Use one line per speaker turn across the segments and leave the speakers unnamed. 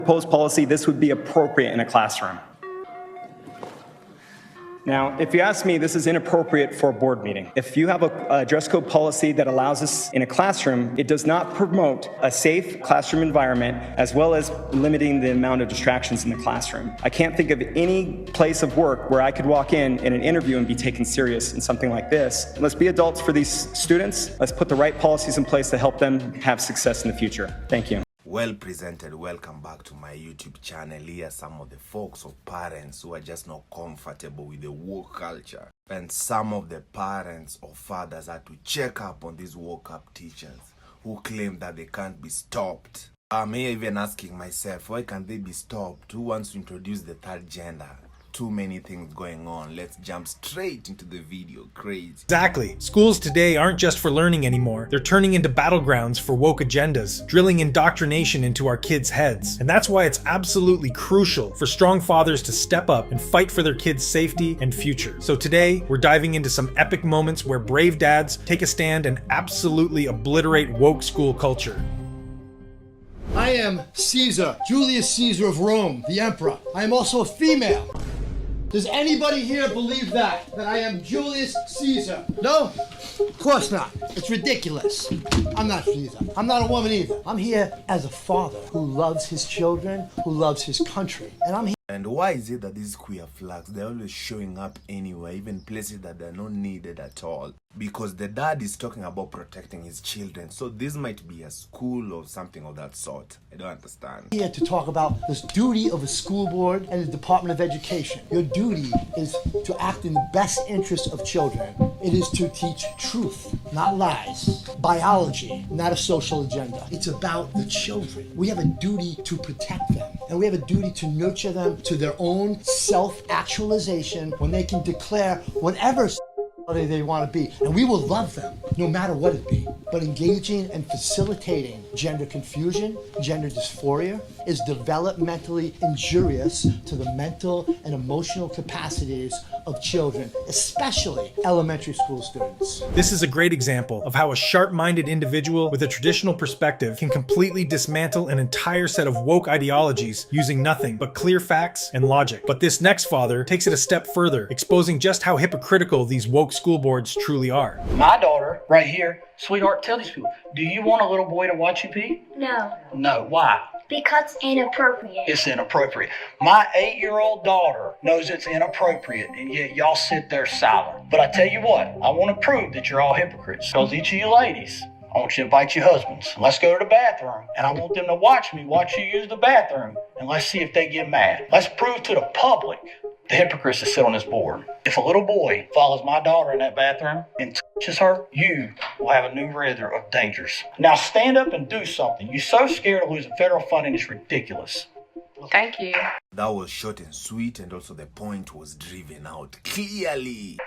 proposed policy, this would be appropriate in a classroom. Now, if you ask me, this is inappropriate for a board meeting. If you have a dress code policy that allows us in a classroom, it does not promote a safe classroom environment as well as limiting the amount of distractions in the classroom. I can't think of any place of work where I could walk in an interview and be taken serious in something like this. Let's be adults for these students. Let's put the right policies in place to help them have success in the future. Thank you.
Well presented. Welcome back to my YouTube channel. Here are some of the folks or parents who are just not comfortable with the woke culture, and some of the parents or fathers had to check up on these woke up teachers who claim that they can't be stopped. I'm here even asking myself, why can't they be stopped? Who wants to introduce the third gender? Too many things going on. Let's jump straight into the video. Crazy.
Exactly. Schools today aren't just for learning anymore. They're turning into battlegrounds for woke agendas, drilling indoctrination into our kids' heads. And that's why it's absolutely crucial for strong fathers to step up and fight for their kids' safety and future. So today, we're diving into some epic moments where brave dads take a stand and absolutely obliterate woke school culture.
I am Caesar, Julius Caesar of Rome, the emperor. I am also a female. Does anybody here believe that I am Julius Caesar? No? Of course not. It's ridiculous. I'm not Caesar. I'm not a woman either. I'm here as a father who loves his children, who loves his country. And I'm here.
And why is it that these queer flags, they're always showing up anywhere, even places that they're not needed at all? Because the dad is talking about protecting his children. So this might be a school or something of that sort. I don't understand.
Here to talk about this duty of a school board and the Department of Education. Your duty is to act in the best interest of children. It is to teach truth, not lies. Biology, not a social agenda. It's about the children. We have a duty to protect them. And we have a duty to nurture them to their own self-actualization when they can declare whatever they want to be. And we will love them no matter what it be. But engaging and facilitating gender confusion, gender dysphoria, is developmentally injurious to the mental and emotional capacities of children, especially elementary school students.
This is a great example of how a sharp-minded individual with a traditional perspective can completely dismantle an entire set of woke ideologies using nothing but clear facts and logic. But this next father takes it a step further, exposing just how hypocritical these woke school boards truly are.
My daughter, right here, sweetheart, tell these people, do you want a little boy to watch you pee?
No,
No. Why?
because inappropriate.
It's inappropriate. My 8-year-old daughter knows it's inappropriate, and yet y'all sit there silent. But I tell you what, I want to prove that you're all hypocrites. Because each of you ladies, I want you to invite your husbands. Let's go to the bathroom, and I want them to watch me watch you use the bathroom, and let's see if they get mad. Let's prove to the public the hypocrites that sit on this board. If a little boy follows my daughter in that bathroom and touches her, you will have a new rather of dangers. Now stand up and do something. You're so scared of losing federal funding, it's ridiculous.
Thank you.
That was short and sweet, and also the point was driven out clearly.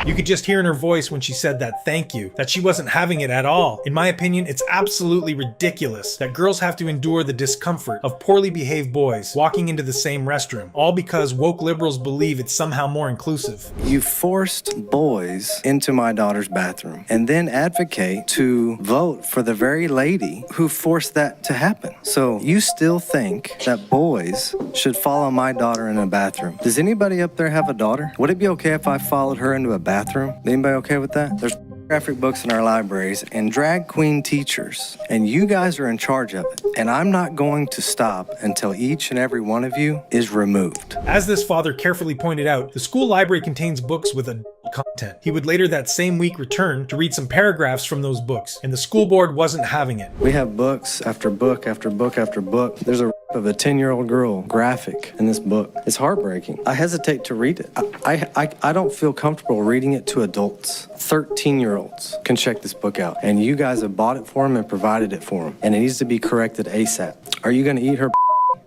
You could just hear in her voice when she said that thank you, that she wasn't having it at all. In my opinion, it's absolutely ridiculous that girls have to endure the discomfort of poorly behaved boys walking into the same restroom, all because woke liberals believe it's somehow more inclusive.
You forced boys into my daughter's bathroom and then advocate to vote for the very lady who forced that to happen. So you still think that boys should follow my daughter in a bathroom. Does anybody up there have a daughter? Would it be okay if I followed her into a bathroom? Anybody okay with that? There's graphic books in our libraries and drag queen teachers, and you guys are in charge of it. And I'm not going to stop until each and every one of you is removed.
As this father carefully pointed out, the school library contains books with adult content. He would later that same week return to read some paragraphs from those books, and the school board wasn't having it.
We have books after book after book after book. There's a of a 10-year-old girl graphic in this book. It's heartbreaking. I hesitate to read it. I don't feel comfortable reading it to adults. 13-year-olds can check this book out, and you guys have bought it for them and provided it for them, and it needs to be corrected ASAP. Are you gonna eat her?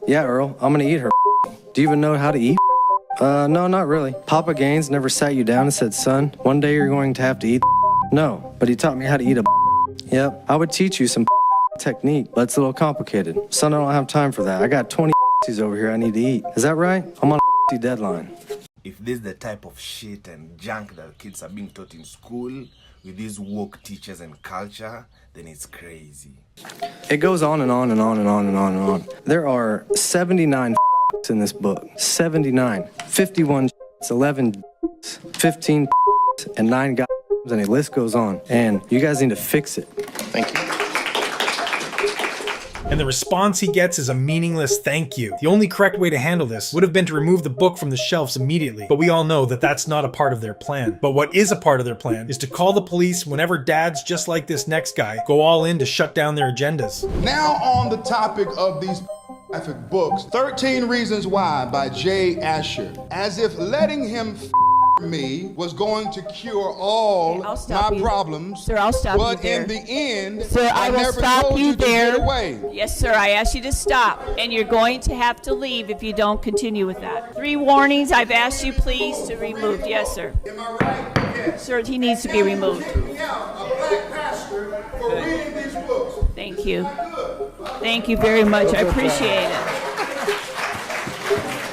Yeah, Earl, I'm gonna eat her. Do you even know how to eat? No, not really. Papa Gaines never sat you down and said, son, one day you're going to have to eat. No, but he taught me how to eat a. Yep, I would teach you some technique, but it's a little complicated. Son, I don't have time for that. I got 20 over here I need to eat. Is that right? I'm on a deadline.
If this is the type of shit and junk that kids are being taught in school, with these woke teachers and culture, then it's crazy.
It goes on and on and on and on and on and on. There are 79 in this book. 79. 51 11 15 and 9 guys, and the list goes on. And you guys need to fix it.
Thank you.
And the response he gets is a meaningless thank you. The only correct way to handle this would have been to remove the book from the shelves immediately, but we all know that that's not a part of their plan. But what is a part of their plan is to call the police whenever dads just like this next guy go all in to shut down their agendas.
Now on the topic of these graphic books, 13 Reasons Why by Jay Asher. As if letting him me was going to cure all my problems.
Sir, I'll stop you
but
there.
in the end,
Sir, I will
never
stop
told
you
you to
there.
get away.
Yes, sir, I asked you to stop, and you're going to have to leave if you don't continue with that. 3 warnings I've asked you please to remove. Yes, sir.
Am I right? Yes.
Sir, he needs to be removed.
Kick me out, a black pastor, for reading these books.
Thank you. Thank you very much. I appreciate it.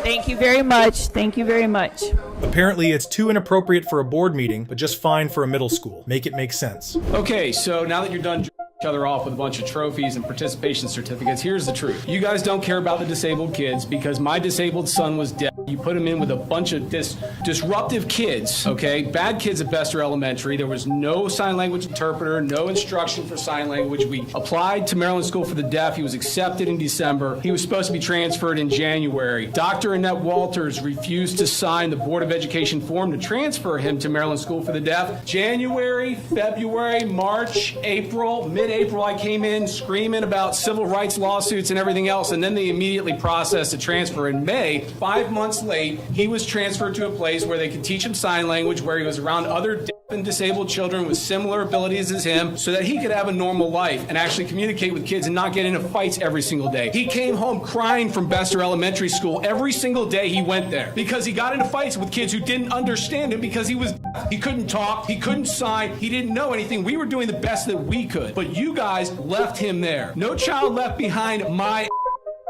Thank you very much. Thank you very much.
Apparently it's too inappropriate for a board meeting, but just fine for a middle school. Make it make sense.
Okay, so now that you're done each other off with a bunch of trophies and participation certificates, here's the truth. You guys don't care about the disabled kids because my disabled son was deaf. You put him in with a bunch of disruptive kids, okay? Bad kids at Bester Elementary. There was no sign language interpreter, no instruction for sign language. We applied to Maryland School for the Deaf. He was accepted in December. He was supposed to be transferred in January. Dr. Annette Walters refused to sign the Board of Education form to transfer him to Maryland School for the Deaf. January, February, March, April, mid-April, I came in screaming about civil rights lawsuits and everything else, and then they immediately processed a transfer in May. 5 months late, he was transferred to a place where they could teach him sign language, where he was around other deaf and disabled children with similar abilities as him, so that he could have a normal life and actually communicate with kids and not get into fights every single day. He came home crying from Bester Elementary School every single day he went there because he got into fights with kids who didn't understand him because he was deaf. He couldn't talk, he couldn't sign, he didn't know anything. We were doing the best that we could, but you guys left him there. No child left behind.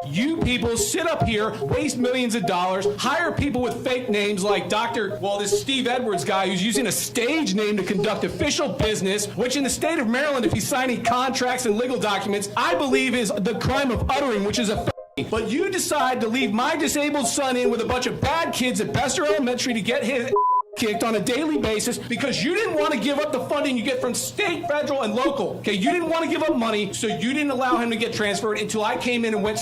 You people sit up here, waste millions of dollars, hire people with fake names like this Steve Edwards guy who's using a stage name to conduct official business, which in the state of Maryland, if he's signing contracts and legal documents, I believe is the crime of uttering, which is a felony. But you decide to leave my disabled son in with a bunch of bad kids at Bester Elementary to get his kicked on a daily basis because you didn't want to give up the funding you get from state, federal, and local. Okay, you didn't want to give up money, so you didn't allow him to get transferred until I came in and went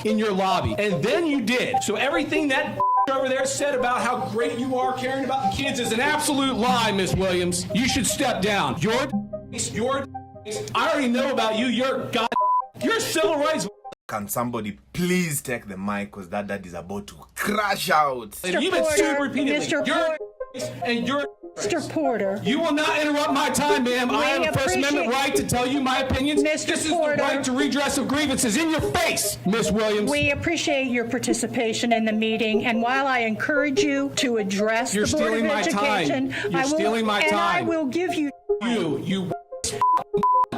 in your lobby. And then you did. So everything that over there said about how great you are caring about the kids is an absolute lie, Miss Williams. You should step down. I already know about you. You're civil rights.
Can somebody please take the mic because that dad is about to crash out.
And you've been sued repeatedly.
Mr. Porter.
You will not interrupt my time, ma'am. I have a First Amendment right to tell you my opinions. This is the right to redress of grievances in your face, Miss Williams.
We appreciate your participation in the meeting, and while I encourage you to address the Board of Education, I will give you.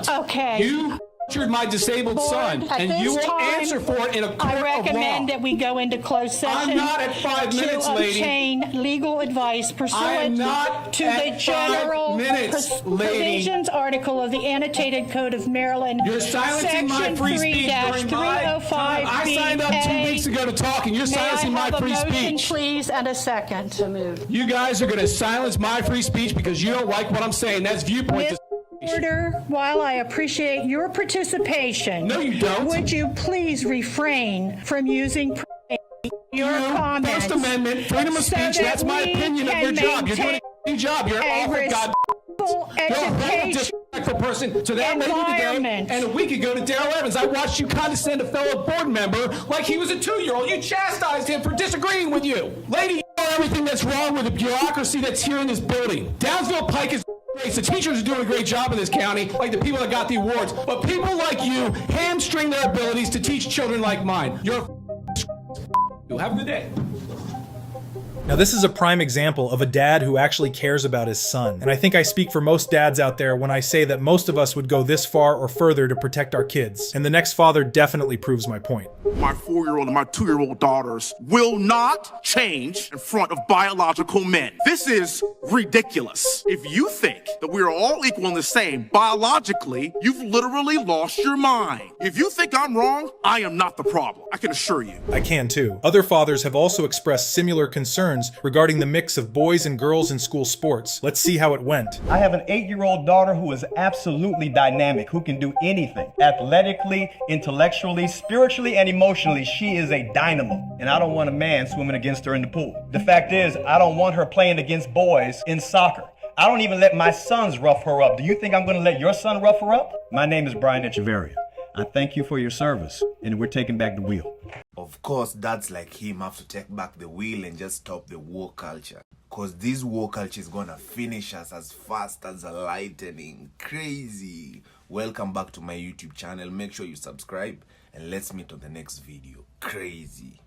Okay.
You butchered my disabled son, and you will answer for it in a court of law.
I recommend that we go into closed session.
I'm not at 5 minutes,
to
lady.
obtain legal advice pursuant to the General Provisions Article of the Annotated Code of Maryland.
You're silencing my free speech during my time. I signed up 2 weeks ago to talk, and you're silencing my free speech.
May I have a motion, please, and a second? To move.
You guys are going to silence my free speech because you don't like what I'm saying. That's viewpoint.
Order, while I appreciate your participation,
no, you don't.
Would you please refrain from using your comments?
First Amendment, freedom of speech, that's my opinion of your job. You're doing a good job. You're an awful god. You're a very disrespectful person. So that lady today and a week ago to Daryl Evans, I watched you condescend a fellow board member like he was a 2-year-old. You chastised him for disagreeing with you. Lady, you know everything that's wrong with the bureaucracy that's here in this building. Downsville Pike is great. The teachers are doing a great job in this county, like the people that got the awards. But people like you hamstring their abilities to teach children like mine. You're a have a good day.
Now this is a prime example of a dad who actually cares about his son. And I think I speak for most dads out there when I say that most of us would go this far or further to protect our kids. And the next father definitely proves my point.
My 4-year-old and my 2-year-old daughters will not change in front of biological men. This is ridiculous. If you think that we are all equal and the same biologically, you've literally lost your mind. If you think I'm wrong, I am not the problem. I can assure you.
I can too. Other fathers have also expressed similar concerns regarding the mix of boys and girls in school sports. Let's see how it went.
I have an 8-year-old daughter who is absolutely dynamic, who can do anything. Athletically, intellectually, spiritually, and emotionally, she is a dynamo. And I don't want a man swimming against her in the pool. The fact is, I don't want her playing against boys in soccer. I don't even let my sons rough her up. Do you think I'm going to let your son rough her up? My name is Brian Echeverria. I thank you for your service, and we're taking back the wheel.
Of course, dads like him have to take back the wheel and just stop the woke culture. Because this woke culture is gonna finish us as fast as a lightning. Crazy. Welcome back to my YouTube channel. Make sure you subscribe and let's meet on the next video. Crazy.